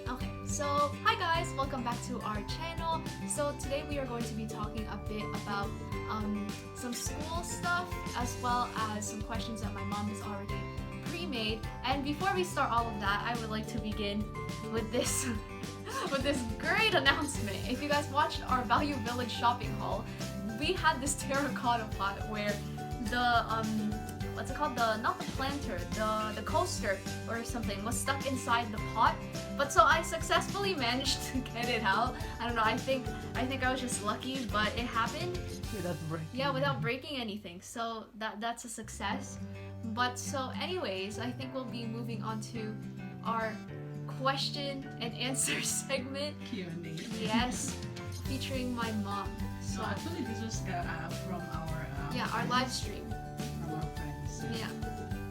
Okay, so hi guys, welcome back to our channel. So today we are going to be talking a bit about some school stuff as well as some questions that my mom has already pre-made. And before we start all of that, I would like to begin with this with this great announcement. If you guys watched our Value Village shopping haul, we had this terracotta pot where the what's it called? Not the planter, the coaster or something was stuck inside the pot. But so I successfully managed to get it out. I don't know, I think I was just lucky, but it happened. Without breaking. Yeah, without breaking anything. So that's a success. But so anyways, I think we'll be moving on to our question and answer segment. Q&A. Yes, featuring my mom. So actually this was from our Yeah, our live stream. from our friends. Yeah.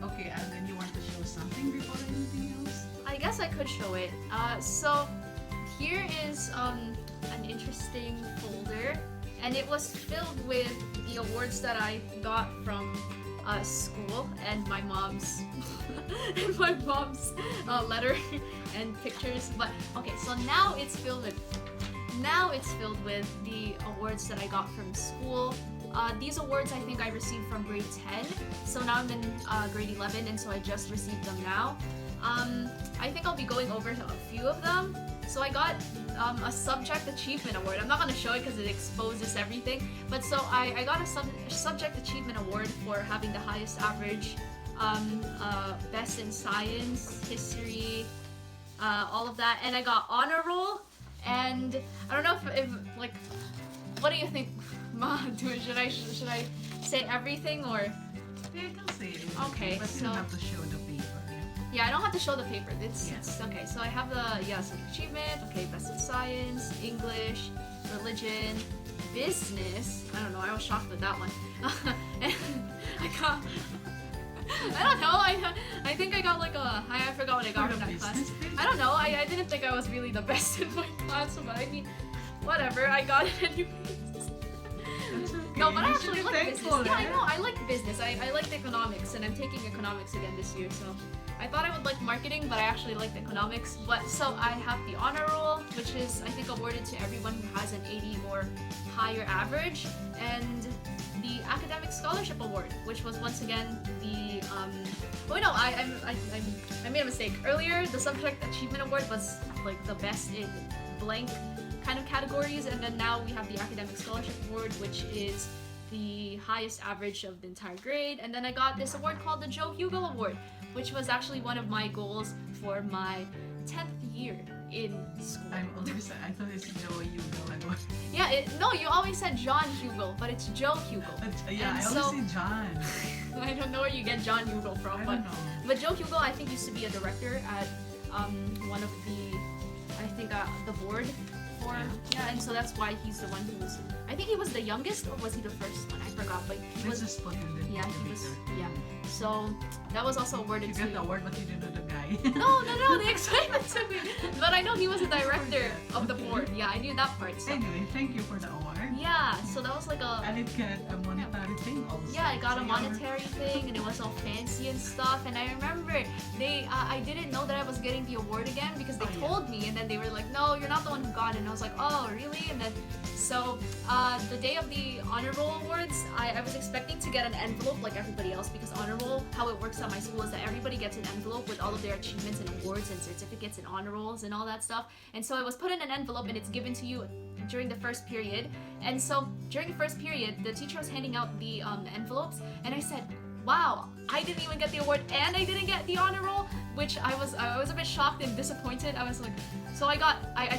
Okay, and then you want to show something before anything else? I guess I could show it. So here is an interesting folder, and it was filled with the awards that I got from school and my mom's letter and pictures. But okay, so now it's filled with the awards that I got from school. These awards I think I received from grade 10. So now I'm in grade 11, and so I just received them now. I think I'll be going over a few of them. So I got a subject achievement award. I'm not going to show it because it exposes everything. But so I got a subject achievement award for having the highest average, best in science, history, all of that. And I got honor roll. And I don't know if like, what do you think, Ma? Should I say everything or? Yeah, you can say it. Okay, But so you don't have to show the paper. yeah, I don't have to show the paper. It's Yes. okay. So I have the subject achievement. Okay, best in science, English, religion, business. I don't know. I was shocked with that one. And I got. I don't know. I think I got like I forgot what I got For from the that class. business thing? I don't know. I didn't think I was really the best in my class, but I mean, whatever. I got it anyways. That's okay. No, but I You actually should be like business. thankful, Yeah, I right? know. I like business. I liked economics, and I'm taking economics again this year. So I thought I would like marketing, but I actually liked economics. But so I have the honor roll, which is I think awarded to everyone who has an 80 or higher average, and the academic scholarship award, which was once again the Oh no, I made a mistake. Earlier, the subject achievement award was like the best in blank kind of categories, and then now we have the academic scholarship award, which is the highest average of the entire grade. And then I got this award called the Hugo Award, which was actually one of my goals for my 10th year in school. I thought it's Joe Hugo. Yeah, no, you always said John Hugo, but it's Joe Hugo. Yeah, And I so- always say John. I don't know where you get John Hugo from, I but don't know. Joe Hugo I think used to be a director at one of the board for and so that's why he's the one who's I think he was the youngest, or was he the first one? I forgot, but he Let's was just put him in yeah, the he was picture. yeah. So that was also awarded You to get the award, but you didn't know the guy. No, they explained it to me. But I know he was a director of the board. Yeah, I knew that part. So Anyway, thank you for the award. yeah, so that was like a And it got a monetary thing also. yeah, I got So a you're- monetary thing, and it was all fancy and stuff. And I remember I didn't know that I was getting the award again because they Oh, yeah. told me, and then they were like, "No, you're not the one who got it." And I was like, "Oh, really?" And then so the day of the honor roll awards, I was expecting to get an envelope like everybody else, because honor roll, how it works at my school is that everybody gets an envelope with all of their achievements and awards and certificates and honor rolls and all that stuff. And so it was put in an envelope and it's given to you during the first period. And so during the first period, the teacher was handing out the envelopes, and I said, wow, I didn't even get the award and I didn't get the honor roll, which I was a bit shocked and disappointed. I was like, so I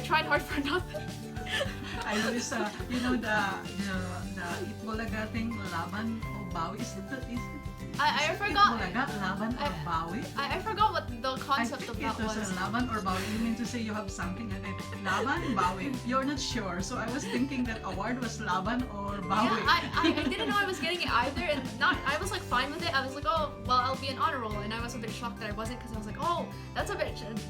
tried hard for nothing. I always, you know, the Itbulaga thing, laban o bawi, is it? I Is it forgot. Itbulaga, laban or bawi? I forgot what the I concept think of it that was was. a laban or bawi. You mean to say you have something and then laban, bawi. You're not sure. So I was thinking that award was laban or bawi. Yeah, I didn't know I was getting it either, and I was like fine with it. I was like, oh, well, I'll be an honor roll, and I was a bit shocked that I wasn't because I was like, oh, that's a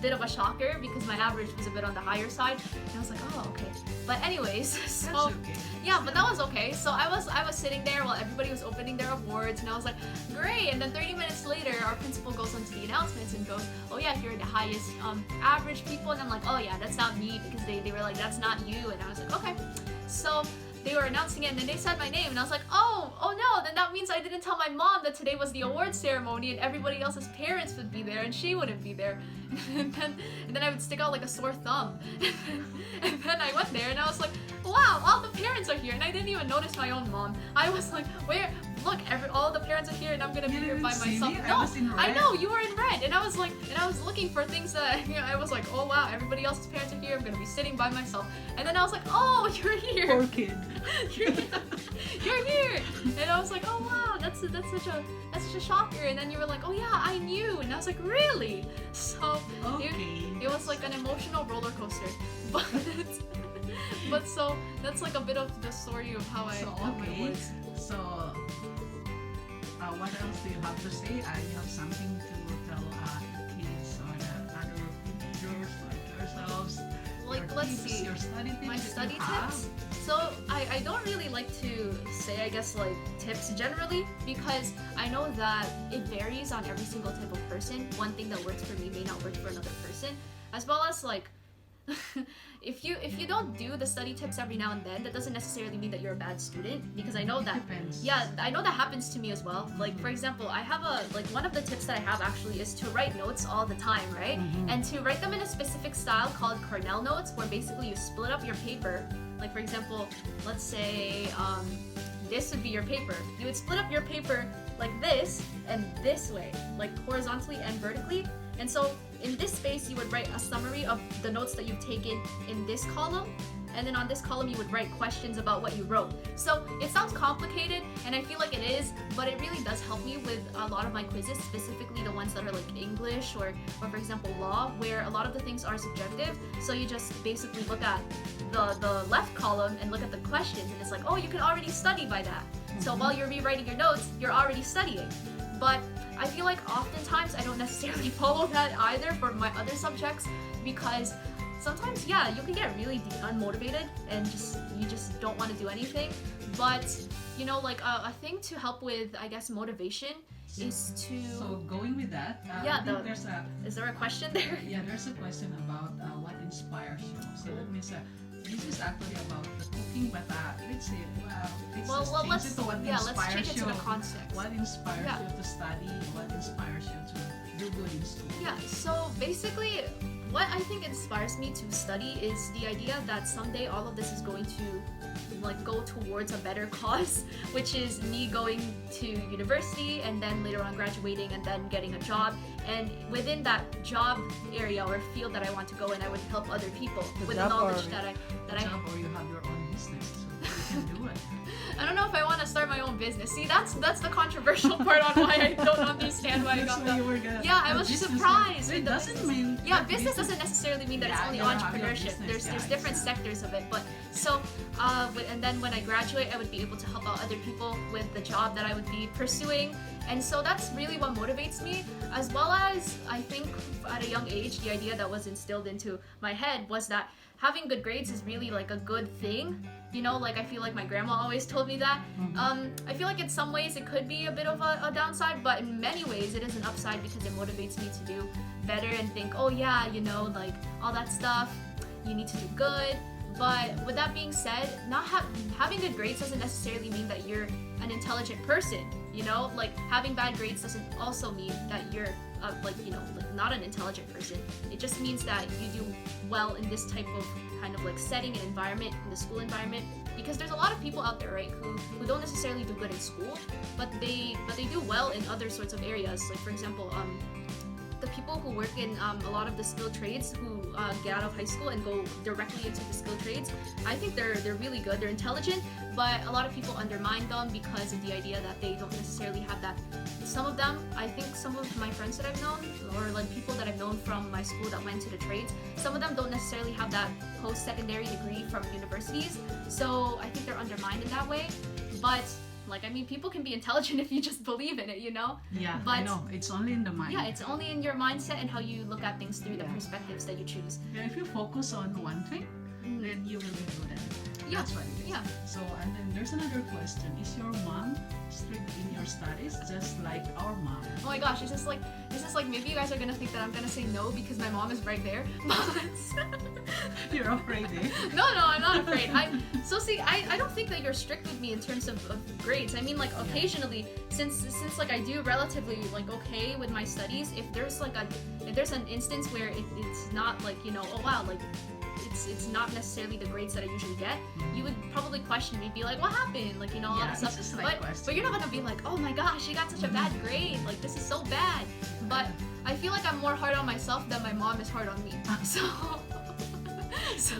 bit of a shocker because my average was a bit on the higher side, and I was like, oh, okay. But anyways, so That's okay. yeah, but that was okay. So I was sitting there while everybody was opening their awards, and I was like, great. And then 30 minutes later, our principal goes onto the announcements and goes, oh yeah, you're the highest average people, and I'm like, oh yeah, that's not me because they were like, that's not you, and I was like, okay. So they were announcing it and then they said my name and I was like, oh no, then that means I didn't tell my mom that today was the award ceremony and everybody else's parents would be there and she wouldn't be there. and then I would stick out like a sore thumb. And then I went there and I was like, wow, all the parents are here, and I didn't even notice my own mom. I was like, where? Look, all the parents are here and I'm gonna be You here didn't by see myself. me? I No, was in I red. know you were in red, and I was like, and I was looking for things that I was like, oh wow, everybody else's parents are here. I'm gonna be sitting by myself. And then I was like, oh, you're here. Poor kid. you're here. And I was like, oh wow, that's such a shocker. And then you were like, oh yeah, I knew. And I was like, really? So Okay. it was like an emotional roller coaster. But so that's like a bit of the story of how I So, got my okay. awards. So, what else do you have to say? I have something to tell the kids or the other viewers like yourselves. Like, your let's tips, see. Your study tips. My that you study have. tips? So I don't really like to say, I guess, like tips generally, because I know that it varies on every single type of person. One thing that works for me may not work for another person, as well as like if you don't do the study tips every now and then, that doesn't necessarily mean that you're a bad student, because I know It that depends. yeah, I know that happens to me as well. Like, for example, I have one of the tips that I have actually is to write notes all the time, right? Mhm. And to write them in a specific style called Cornell notes, where basically you split up your paper. Like, for example, let's say this would be your paper. You would split up your paper like this and this way, like horizontally and vertically. And so in this space, you would write a summary of the notes that you've taken in this column. And then on this column, you would write questions about what you wrote. So it sounds complicated, and I feel like it is, but it really does help me with a lot of my quizzes, specifically the ones that are like English or for example, law, where a lot of the things are subjective. So you just basically look at the left column and look at the questions, and it's like, oh, you can already study by that. So while you're rewriting your notes, you're already studying. But I feel like oftentimes I don't necessarily follow that either for my other subjects, because sometimes, yeah, you can get really unmotivated and you just don't want to do anything. But you know, like a thing to help with, I guess, motivation is to. So going with that, Yeah, I think there's a Is there a question there? yeah, there's a question about what inspires you. So that means this is actually about the cooking, but let's say let's just change it to what let's inspires change it you. to the context. What inspires Yeah. you to study? What inspires you to do good in school? Yeah, so basically, what I think inspires me to study is the idea that someday all of this is going to like go towards a better cause, which is me going to university and then later on graduating and then getting a job. And within that job area or field that I want to go in, I would help other people with the knowledge that I job, or you have your own business, so you can do it. I don't know if I want to start my own business. See, that's the controversial part on why I don't understand why I That's got why that. you were gonna Yeah, I have was business. surprised It with the doesn't business. mean Yeah, that business doesn't necessarily mean that it's Yeah, only you're having a entrepreneurship. business, There's yeah, different exactly. sectors of it. But so, and then when I graduate, I would be able to help out other people with the job that I would be pursuing. And so that's really what motivates me, as well as I think at a young age, the idea that was instilled into my head was that having good grades is really like a good thing. You know, like I feel like my grandma always told me that. I feel like in some ways it could be a bit of a downside, but in many ways it is an upside because it motivates me to do better and think, oh yeah, you know, like all that stuff, you need to do good. But with that being said, having good grades doesn't necessarily mean that you're an intelligent person. You know, like having bad grades doesn't also mean that you're not an intelligent person. It just means that you do well in this type of kind of like setting and environment, in the school environment, because there's a lot of people out there, right, who don't necessarily do good in school, but they do well in other sorts of areas. Like for example, the people who work in a lot of the skilled trades who get out of high school and go directly into the skilled trades. I think they're really good. They're intelligent, but a lot of people undermine them because of the idea that they don't necessarily have that. Some of them, I think some of my friends that I've known, or like people that I've known from my school that went to the trades, some of them don't necessarily have that post-secondary degree from universities. So I think they're undermined in that way. But like, I mean, people can be intelligent if you just believe in it, you know? Yeah, but I know. It's only in the mind. yeah, it's only in your mindset and how you look at things through the perspectives that you choose. Yeah, if you focus on one thing, then you will be good at it. Yeah. That's what it is. Yeah. So, and then there's another question. Is your mom strict in your studies just like our mom? Oh my gosh, it's just like maybe you guys are gonna think that I'm gonna say no because my mom is right there. But You're afraid, eh? no, I'm not afraid. I don't think that you're strict with me in terms of grades. I mean, like, occasionally, since like I do relatively like okay with my studies, if there's an instance where it's not like, you know, oh wow, like it's not necessarily the grades that I usually get, you would probably question me, be like, what happened? Like, you know, all that stuff. Just like But you're not gonna be like, oh my gosh, you got such a bad grade. Like, this is so bad. But I feel like I'm more hard on myself than my mom is hard on me. So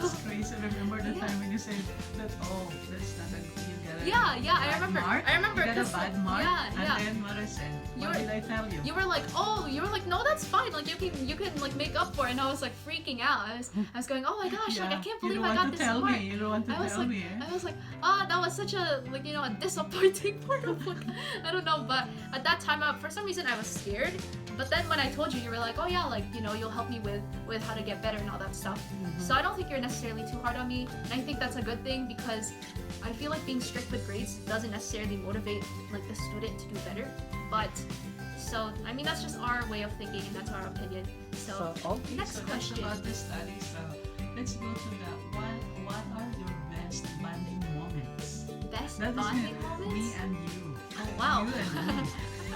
That's crazy. Remember the time when you said that, oh, that's not a you get a I remember. mark? I remember. You got a 'cause, bad mark? Yeah. And then what I said, what did I tell you? You were like, no, that's fine. Like, you can like make up for it. And I was like freaking out. I was going, oh my gosh, like I can't believe I got this mark. You don't want to tell me. I was like, that was such a, like, you know, a disappointing part of, like, I don't know, but at that time, for some reason I was scared. But then when I told you, you were like, oh yeah, like, you know, you'll help me with how to get better and all that stuff. So I don't think you're necessarily too hard on me, and I think that's a good thing because I feel like being strict with grades doesn't necessarily motivate like the student to do better. But so I mean, that's just our way of thinking and that's our opinion. So okay, next question. That's about the studies. Let's go to the what are your best bonding moments? Best That is bonding moments? Me and you. Oh wow. You and me.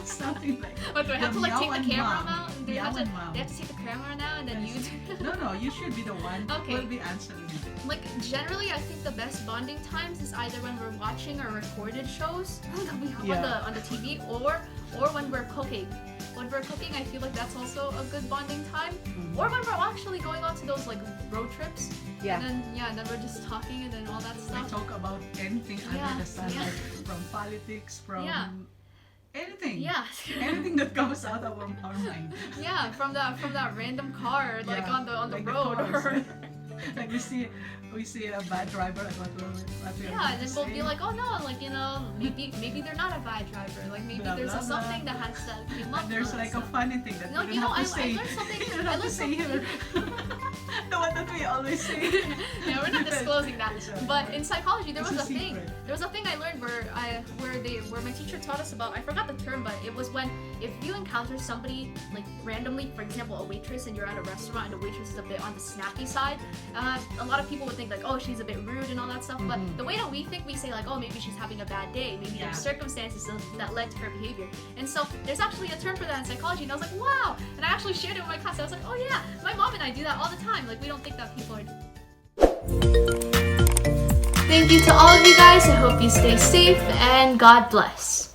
Something like that. But do I have to like take the camera mom. now? And they Meow have and mom. to take the camera now and then you No, you should be the one Okay. who will be answering me. Like, generally, I think the best bonding times is either when we're watching our recorded shows that we have on the TV, or when we're cooking. When we're cooking, I feel like that's also a good bonding time. Or when we're actually going on to those like road trips. Yeah. And then we're just talking and then all that We stuff. talk about anything under the sun, yeah. like from politics, from anything. Yeah. Anything that comes out of our mind. Yeah, from that random car like on the like road. cars. Like we see a bad driver, like what we Yeah, and then we'll be like, oh no, like, you know, maybe they're not a bad driver. Like maybe Blah, there's blah, something that has to come up. And there's like a funny thing that No, you you know, don't I have to say. learned something. You don't I have to learned say here. The one that we always say. Yeah, we're not disclosing that. But in psychology, there was It's a a thing. secret. There was a thing I learned where my teacher taught us about. I forgot the term, but it was when if you encounter somebody like randomly, for example, a waitress, and you're at a restaurant and the waitress is a bit on the snappy side, a lot of people would think like, oh, she's a bit rude and all that stuff. But the way that we think, we say like, oh, maybe she's having a bad day. Maybe there's circumstances that led to her behavior. And so there's actually a term for that in psychology. And I was like, wow. And I actually shared it with my class. I was like, oh yeah, my mom and I do that all the time. Like, we don't think that people are. Thank you to all of you guys. I hope you stay safe and God bless.